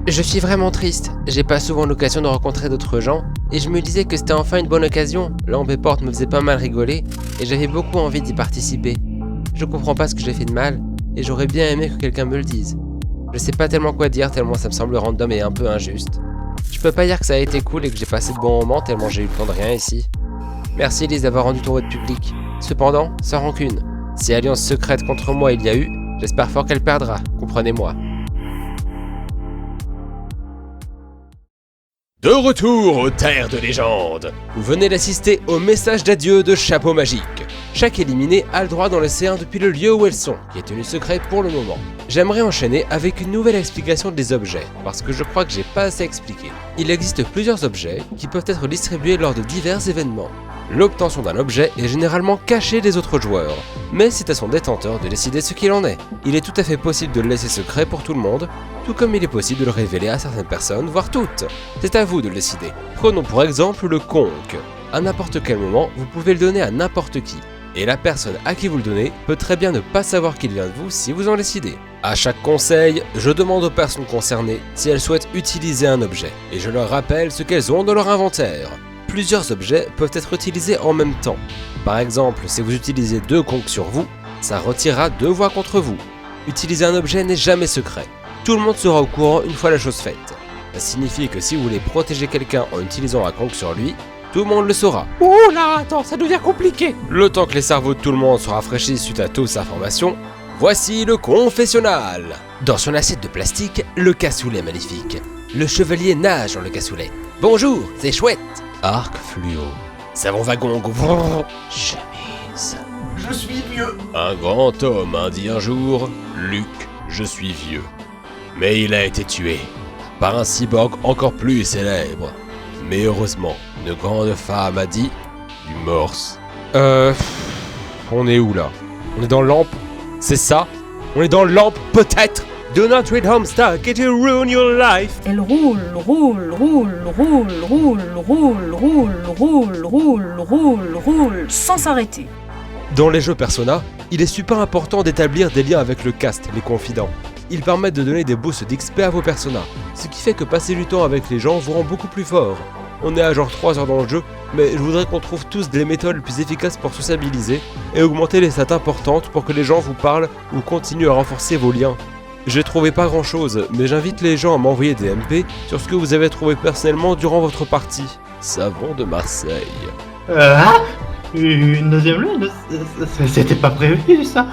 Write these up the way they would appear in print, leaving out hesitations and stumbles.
Je suis vraiment triste, j'ai pas souvent l'occasion de rencontrer d'autres gens, et je me disais que c'était enfin une bonne occasion. Lampe et porte me faisait pas mal rigoler, et j'avais beaucoup envie d'y participer. Je comprends pas ce que j'ai fait de mal, et j'aurais bien aimé que quelqu'un me le dise. Je sais pas tellement quoi dire tellement ça me semble random et un peu injuste. Je peux pas dire que ça a été cool et que j'ai passé de bons moments tellement j'ai eu le temps de rien ici. Merci Elise d'avoir rendu ton vote public. Cependant, sans rancune. Si alliance secrète contre moi il y a eu, j'espère fort qu'elle perdra, comprenez-moi. De retour aux terres de légende. Vous venez d'assister au message d'adieu de Chapeau Magique. Chaque éliminé a le droit dans l'océan depuis le lieu où elles sont, qui est tenu secret pour le moment. J'aimerais enchaîner avec une nouvelle explication des objets, parce que je crois que j'ai pas assez expliqué. Il existe plusieurs objets qui peuvent être distribués lors de divers événements. L'obtention d'un objet est généralement cachée des autres joueurs, mais c'est à son détenteur de décider ce qu'il en est. Il est tout à fait possible de le laisser secret pour tout le monde, tout comme il est possible de le révéler à certaines personnes, voire toutes. C'est à vous de le décider. Prenons pour exemple le conque. À n'importe quel moment, vous pouvez le donner à n'importe qui. Et la personne à qui vous le donnez peut très bien ne pas savoir qu'il vient de vous si vous en décidez. À chaque conseil, je demande aux personnes concernées si elles souhaitent utiliser un objet, et je leur rappelle ce qu'elles ont dans leur inventaire. Plusieurs objets peuvent être utilisés en même temps. Par exemple, si vous utilisez 2 conques sur vous, ça retirera 2 voix contre vous. Utiliser un objet n'est jamais secret. Tout le monde sera au courant une fois la chose faite. Ça signifie que si vous voulez protéger quelqu'un en utilisant un conque sur lui, tout le monde le saura. Ouh là, attends, ça devient compliqué. Le temps que les cerveaux de tout le monde se rafraîchissent suite à toutes ces informations, voici le confessionnal. Dans son assiette de plastique, le cassoulet maléfique. Le chevalier nage dans le cassoulet. Bonjour, c'est chouette. Arc fluo. Savon wagon. Chemise. Je suis vieux. Un grand homme a dit un jour, Luc, je suis vieux. Mais il a été tué par un cyborg encore plus célèbre. Mais heureusement, une grande femme a dit du morse. On est où là? On est dans Lampe? C'est ça? On est dans Lampe peut-être? Do not read Homestuck, it will ruin your life. Elle roule, sans s'arrêter. Dans les jeux Persona, il est super important d'établir des liens avec le cast, les confidents. Ils permettent de donner des boosts d'XP à vos personas, ce qui fait que passer du temps avec les gens vous rend beaucoup plus fort. On est à genre 3 heures dans le jeu, mais je voudrais qu'on trouve tous des méthodes plus efficaces pour sociabiliser et augmenter les stats importantes pour que les gens vous parlent ou continuent à renforcer vos liens. J'ai trouvé pas grand chose, mais j'invite les gens à m'envoyer des MP sur ce que vous avez trouvé personnellement durant votre partie. Savon de Marseille. Une deuxième lune? C'était pas prévu ça.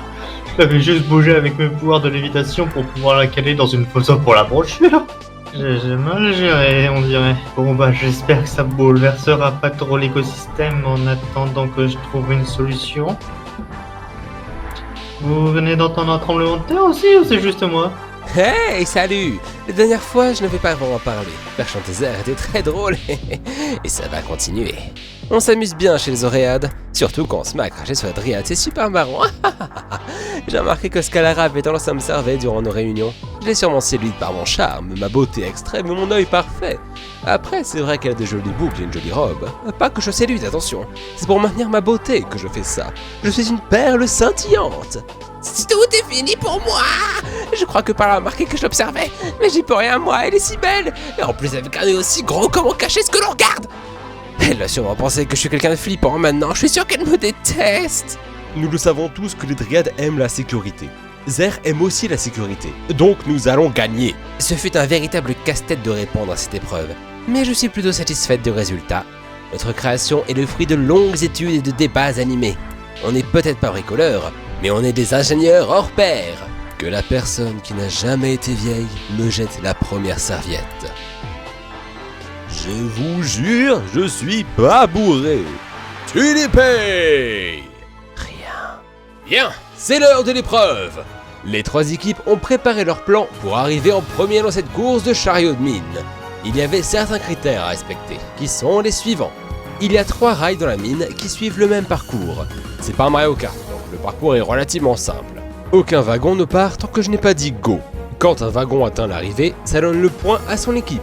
J'avais juste bougé avec mes pouvoirs de lévitation pour pouvoir la caler dans une photo pour la brochure. J'ai mal géré, on dirait. Bon bah j'espère que ça bouleversera pas trop l'écosystème en attendant que je trouve une solution. Vous venez d'entendre un tremblement de terre aussi ou c'est juste moi? Hey, salut! La dernière fois, je n'avais pas vraiment parlé. Faire chanter Zer était très drôle et ça va continuer. On s'amuse bien chez les Oréades, surtout quand on se met à cracher sur la Dryade, c'est super marrant. J'ai remarqué que Scalara avait tendance à me servir durant nos réunions. Je l'ai sûrement séduite par mon charme, ma beauté extrême et mon œil parfait. Après, c'est vrai qu'elle a de jolies boucles et une jolie robe. Pas que je séduise, attention. C'est pour maintenir ma beauté que je fais ça. Je suis une perle scintillante. Tout est fini pour moi. Je crois que par là a remarqué que je l'observais. Mais j'y peux rien, moi, elle est si belle. Et en plus avec un œil aussi gros, comment cacher ce que l'on regarde? Elle va sûrement penser que je suis quelqu'un de flippant maintenant. Je suis sûr qu'elle me déteste. Nous le savons tous que les Dryades aiment la sécurité. Zer aime aussi la sécurité. Donc nous allons gagner. Ce fut un véritable casse-tête de répondre à cette épreuve. Mais je suis plutôt satisfaite du résultat. Notre création est le fruit de longues études et de débats animés. On n'est peut-être pas bricoleurs, mais on est des ingénieurs hors pair. Que la personne qui n'a jamais été vieille me jette la première serviette. Je vous jure, je suis pas bourré. Tu les payes. Rien. Bien, c'est l'heure de l'épreuve. Les 3 équipes ont préparé leur plan pour arriver en premier dans cette course de chariot de mine. Il y avait certains critères à respecter, qui sont les suivants. Il y a 3 rails dans la mine qui suivent le même parcours. C'est pas un Mario Kart, donc le parcours est relativement simple. Aucun wagon ne part tant que je n'ai pas dit go. Quand un wagon atteint l'arrivée, ça donne le point à son équipe.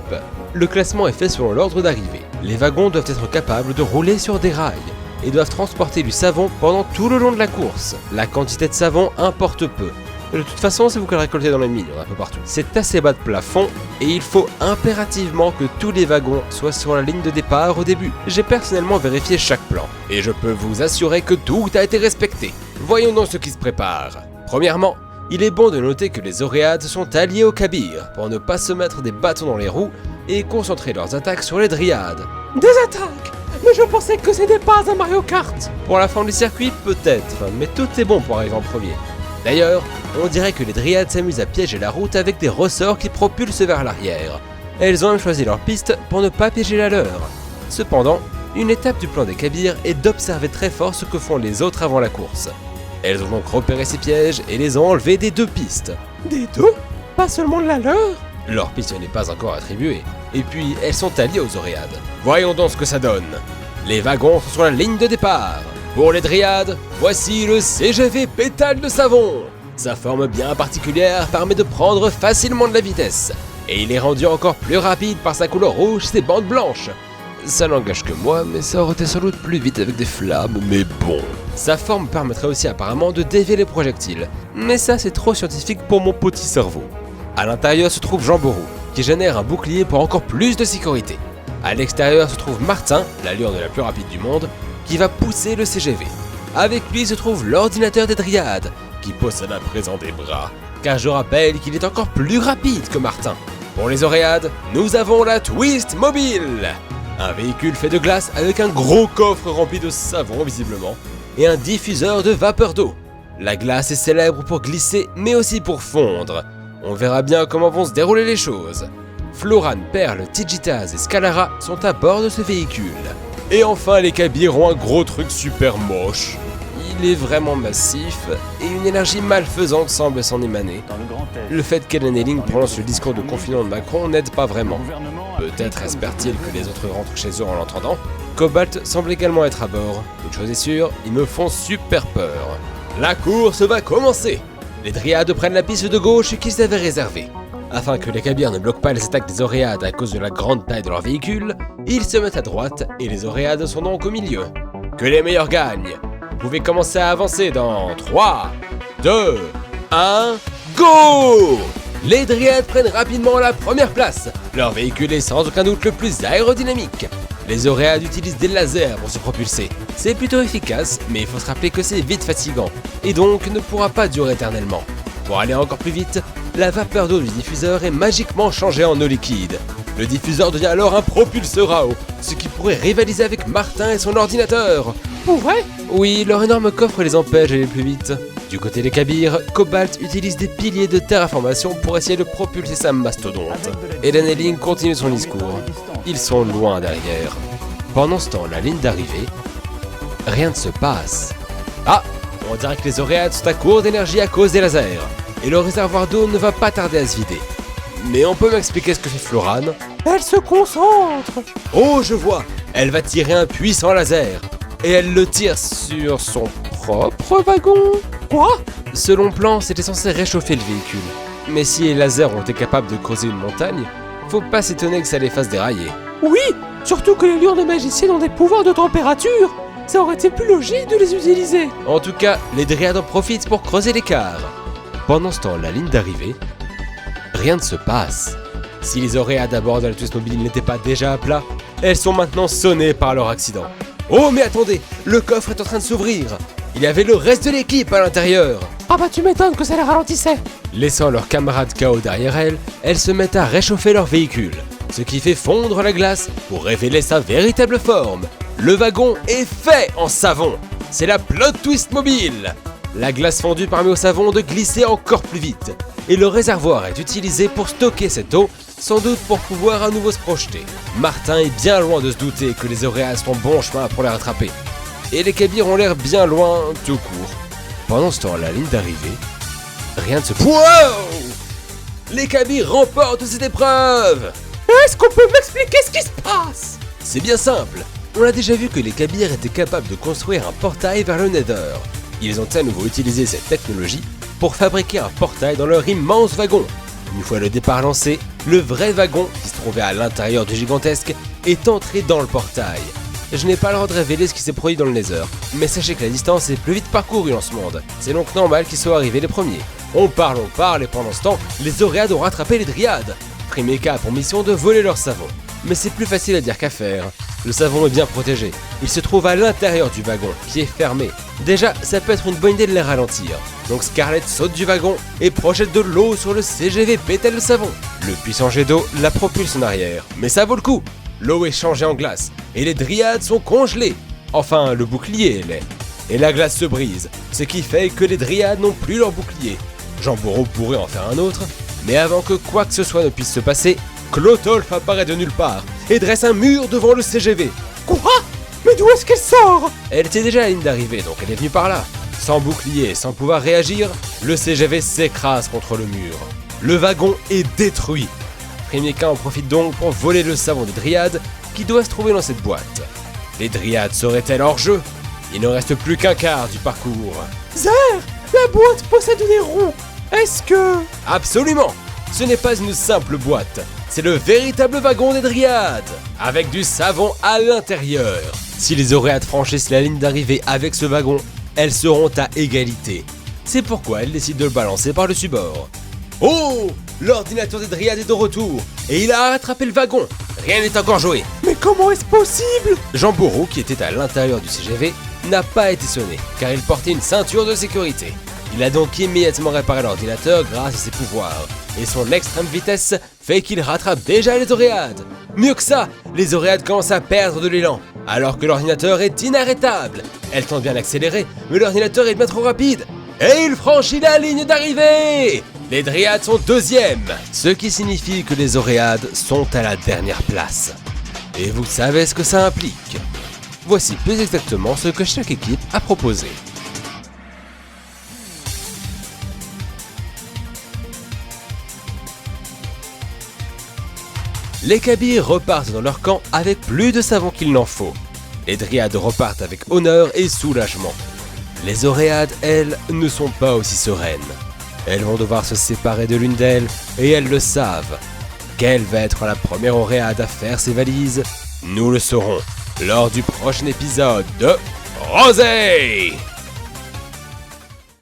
Le classement est fait selon l'ordre d'arrivée. Les wagons doivent être capables de rouler sur des rails et doivent transporter du savon pendant tout le long de la course. La quantité de savon importe peu. De toute façon, c'est vous que le récoltez dans les mines, un peu partout. C'est assez bas de plafond, et il faut impérativement que tous les wagons soient sur la ligne de départ au début. J'ai personnellement vérifié chaque plan, et je peux vous assurer que tout a été respecté. Voyons donc ce qui se prépare. Premièrement, il est bon de noter que les Oréades sont alliés aux Kabyres, pour ne pas se mettre des bâtons dans les roues, et concentrer leurs attaques sur les Dryades. Des attaques? Mais je pensais que c'était pas un Mario Kart. Pour la fin du circuit, peut-être, mais tout est bon pour arriver en premier. D'ailleurs, on dirait que les Dryades s'amusent à piéger la route avec des ressorts qui propulsent vers l'arrière. Elles ont même choisi leur piste pour ne pas piéger la leur. Cependant, une étape du plan des Kabyres est d'observer très fort ce que font les autres avant la course. Elles ont donc repéré ces pièges et les ont enlevés des deux pistes. Des deux? Pas seulement de la leur? Leur piste n'est pas encore attribuée, et puis elles sont alliées aux Oréades. Voyons donc ce que ça donne. Les wagons sont sur la ligne de départ. Pour les Dryades, voici le CGV pétale de savon. Sa forme bien particulière permet de prendre facilement de la vitesse, et il est rendu encore plus rapide par sa couleur rouge et ses bandes blanches. Ça n'engage que moi, mais ça aurait été sans doute plus vite avec des flammes, mais bon. Sa forme permettrait aussi apparemment de dévier les projectiles, mais ça c'est trop scientifique pour mon petit cerveau. À l'intérieur se trouve Jean Bourou, qui génère un bouclier pour encore plus de sécurité. À l'extérieur se trouve Martin, la lion la plus rapide du monde, qui va pousser le CGV. Avec lui se trouve l'ordinateur des Dryades, qui possède à présent des bras, car je rappelle qu'il est encore plus rapide que Martin. Pour les Oréades, nous avons la Twist Mobile, un véhicule fait de glace avec un gros coffre rempli de savon visiblement, et un diffuseur de vapeur d'eau. La glace est célèbre pour glisser, mais aussi pour fondre. On verra bien comment vont se dérouler les choses. Floran, Perle, Tigitaz et Scalara sont à bord de ce véhicule. Et enfin, les Kabyres ont un gros truc super moche. Il est vraiment massif, et une énergie malfaisante semble s'en émaner. Le fait qu'Ellen Helling prononce le discours de confinement de Macron n'aide pas vraiment. Peut-être espère-t-il que les autres rentrent chez eux en l'entendant. Cobalt semble également être à bord. Une chose est sûre, ils me font super peur. La course va commencer. Les Dryades prennent la piste de gauche qu'ils avaient réservée. Afin que les Kabyres ne bloquent pas les attaques des Oréades à cause de la grande taille de leur véhicule, ils se mettent à droite et les Oréades sont donc au milieu. Que les meilleurs gagnent. Vous pouvez commencer à avancer dans 3, 2, 1, go! Les Dryades prennent rapidement la première place. Leur véhicule est sans aucun doute le plus aérodynamique. Les Oréades utilisent des lasers pour se propulser. C'est plutôt efficace, mais il faut se rappeler que c'est vite fatigant, et donc ne pourra pas durer éternellement. Pour aller encore plus vite, la vapeur d'eau du diffuseur est magiquement changée en eau liquide. Le diffuseur devient alors un propulseur à eau, ce qui pourrait rivaliser avec Martin et son ordinateur. Pourrait? Oui, leur énorme coffre les empêche d'aller plus vite. Du côté des Kabyres, Cobalt utilise des piliers de terraformation pour essayer de propulser sa mastodonte. Ellen Helling continue son discours. Ils sont loin derrière. Pendant ce temps, la ligne d'arrivée, rien ne se passe. Ah, on dirait que les Oréades sont à court d'énergie à cause des lasers, et le réservoir d'eau ne va pas tarder à se vider. Mais on peut m'expliquer ce que fait Floran? Elle se concentre. Oh, je vois, elle va tirer un puissant laser, et elle le tire sur son propre wagon. Quoi? Selon plan, c'était censé réchauffer le véhicule. Mais si les lasers ont été capables de creuser une montagne, faut pas s'étonner que ça les fasse dérailler. Oui, surtout que les lions de magiciens ont des pouvoirs de température. Ça aurait été plus logique de les utiliser. En tout cas, les Dryades en profitent pour creuser l'écart. Pendant ce temps, la ligne d'arrivée, rien ne se passe. Si les Oréades à bord de la Twist Mobile n'étaient pas déjà à plat, elles sont maintenant sonnées par leur accident. Oh mais attendez, le coffre est en train de s'ouvrir. Il y avait le reste de l'équipe à l'intérieur. Ah bah tu m'étonnes que ça les ralentissait. Laissant leurs camarades KO derrière elles se mettent à réchauffer leur véhicule, ce qui fait fondre la glace pour révéler sa véritable forme. Le wagon est fait en savon. C'est la Plot Twist Mobile. La glace fondue permet au savon de glisser encore plus vite, et le réservoir est utilisé pour stocker cette eau, sans doute pour pouvoir à nouveau se projeter. Martin est bien loin de se douter que les Oréades font bon chemin pour les rattraper, et les Kabyres ont l'air bien loin tout court. Pendant ce temps, à la ligne d'arrivée, rien ne se... Wow! Les Kabyres remportent cette épreuve! Est-ce qu'on peut m'expliquer ce qui se passe? C'est bien simple. On a déjà vu que les Kabyres étaient capables de construire un portail vers le Nether. Ils ont à nouveau utilisé cette technologie pour fabriquer un portail dans leur immense wagon. Une fois le départ lancé, le vrai wagon, qui se trouvait à l'intérieur du gigantesque, est entré dans le portail. Je n'ai pas le droit de révéler ce qui s'est produit dans le Nether, mais sachez que la distance est plus vite parcourue dans ce monde. C'est donc normal qu'ils soient arrivés les premiers. On parle, et pendant ce temps, les Oréades ont rattrapé les Dryades. Primeka a pour mission de voler leur savon. Mais c'est plus facile à dire qu'à faire. Le savon est bien protégé. Il se trouve à l'intérieur du wagon, qui est fermé. Déjà, ça peut être une bonne idée de les ralentir. Donc Scarlett saute du wagon et projette de l'eau sur le CGV pétale le savon. Le puissant jet d'eau la propulse en arrière. Mais ça vaut le coup. L'eau est changée en glace et les Dryades sont congelées. Enfin, le bouclier l'est. Et la glace se brise, ce qui fait que les Dryades n'ont plus leur bouclier. Jean Bourreau pourrait en faire un autre, mais avant que quoi que ce soit ne puisse se passer, Clotolf apparaît de nulle part et dresse un mur devant le CGV. Quoi? Mais d'où est-ce qu'elle sort? Elle était déjà à la ligne d'arrivée, donc elle est venue par là. Sans bouclier et sans pouvoir réagir, le CGV s'écrase contre le mur. Le wagon est détruit. Primeka en profite donc pour voler le savon des Dryades qui doit se trouver dans cette boîte. Les Dryades seraient-elles hors jeu? Il ne reste plus qu'un quart du parcours. Zer, la boîte possède des roues. Est-ce que... Absolument! Ce n'est pas une simple boîte, c'est le véritable wagon des Dryades, avec du savon à l'intérieur. Si les Oréades franchissent la ligne d'arrivée avec ce wagon, elles seront à égalité. C'est pourquoi elles décident de le balancer par-dessus bord. Oh! L'ordinateur des Dryades est de retour, et il a rattrapé le wagon. Rien n'est encore joué. Mais comment est-ce possible? Jean Bourreau, qui était à l'intérieur du CGV, n'a pas été sonné, car il portait une ceinture de sécurité. Il a donc immédiatement réparé l'ordinateur grâce à ses pouvoirs, et son extrême vitesse fait qu'il rattrape déjà les Oréades. Mieux que ça, les Oréades commencent à perdre de l'élan, alors que l'ordinateur est inarrêtable. Elle tente bien d'accélérer, mais l'ordinateur est bien trop rapide. Et il franchit la ligne d'arrivée! Les Dryades sont deuxièmes, ce qui signifie que les Oréades sont à la dernière place. Et vous savez ce que ça implique. Voici plus exactement ce que chaque équipe a proposé. Les Kabys repartent dans leur camp avec plus de savon qu'il n'en faut. Les Dryades repartent avec honneur et soulagement. Les Oréades, elles, ne sont pas aussi sereines. Elles vont devoir se séparer de l'une d'elles, et elles le savent. Quelle va être la première Oréade à faire ses valises? Nous le saurons lors du prochain épisode de Rosé!